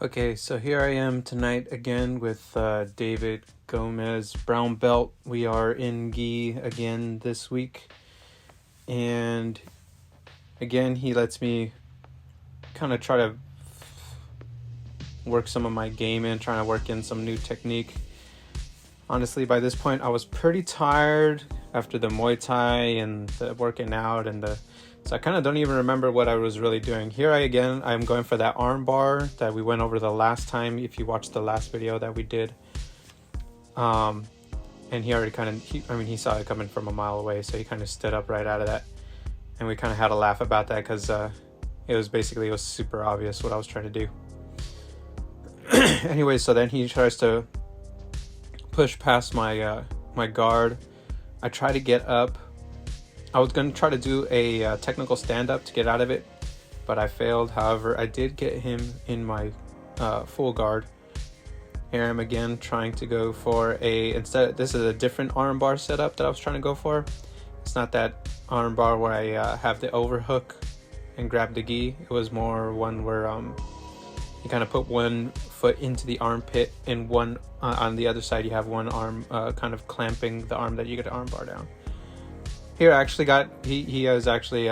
Okay, so here I am tonight again with D.Gomez, brown belt. We are in gi again this week. And again, he lets me kind of try to work some of my game in, trying to work in some new technique. Honestly, by this point, I was pretty tired after the Muay Thai and the working out so I kind of don't even remember what I was really doing. Here I'm going for that arm bar that we went over the last time, if you watched the last video that we did. And he already he saw it coming from a mile away, so he kind of stood up right out of that. And we kind of had a laugh about that because it was super obvious what I was trying to do. Anyway, so then he tries to push past my my guard. I try to get up. I was going to try to do a technical stand-up to get out of it, but I failed. However, I did get him in my full guard. Here I am again trying to go for this is a different arm bar setup that I was trying to go for. It's not that arm bar where I have the overhook and grab the gi. It was more one where you kind of put one foot into the armpit and one on the other side you have one arm kind of clamping the arm that you get the arm bar down. Here I actually he was actually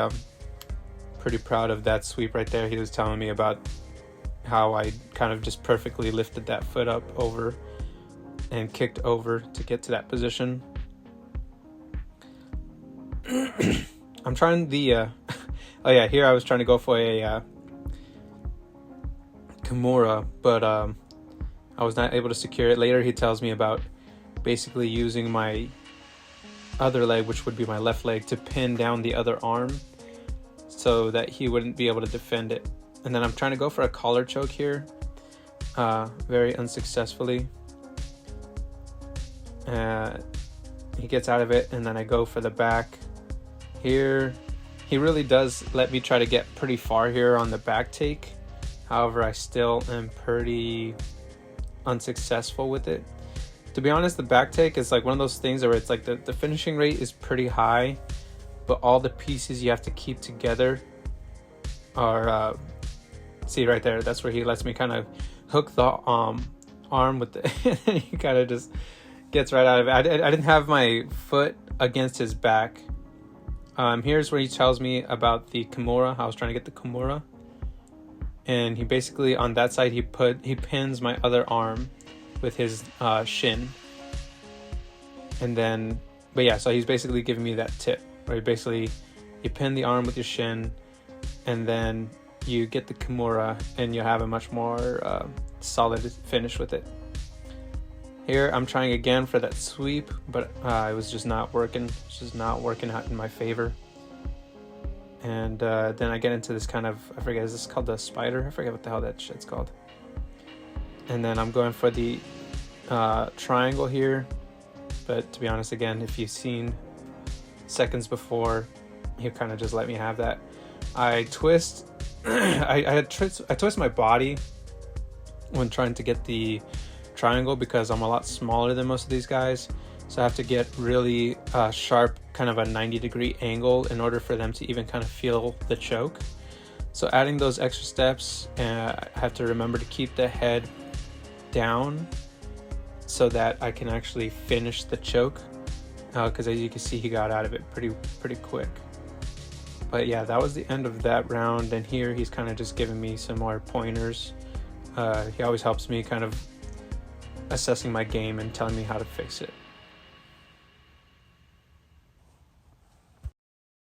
pretty proud of that sweep right there. He was telling me about how I kind of just perfectly lifted that foot up over and kicked over to get to that position. I'm trying here I was trying to go for a Kimura, but I was not able to secure it. Later he tells me about basically using my other leg, which would be my left leg, to pin down the other arm so that he wouldn't be able to defend it. And then I'm trying to go for a collar choke here, very unsuccessfully. He gets out of it, and then I go for the back. Here he really does let me try to get pretty far here on the back take. However, I still am pretty unsuccessful with it. To be honest, the back take is like one of those things where it's like the finishing rate is pretty high, but all the pieces you have to keep together are, see right there, that's where he lets me kind of hook the arm with the, and he kind of just gets right out of it. I didn't have my foot against his back. Here's where he tells me about the Kimura. I was trying to get the Kimura. And he basically, on that side, he pins my other arm with his shin. And then, so he's basically giving me that tip where you pin the arm with your shin, and then you get the Kimura, and you have a much more solid finish with it. Here I'm trying again for that sweep, but it was just not working. It's just not working out in my favor. And then I get into this kind of, I forget, is this called the spider? I forget what the hell that shit's called. And then I'm going for the triangle here. But to be honest, again, if you've seen seconds before, you kind of just let me have that. I twist, I twist my body when trying to get the triangle because I'm a lot smaller than most of these guys. So I have to get really sharp, kind of a 90-degree angle in order for them to even kind of feel the choke. So adding those extra steps, I have to remember to keep the head down so that I can actually finish the choke. Because as you can see, he got out of it pretty quick. But yeah, that was the end of that round. And here he's kind of just giving me some more pointers. He always helps me kind of assessing my game and telling me how to fix it.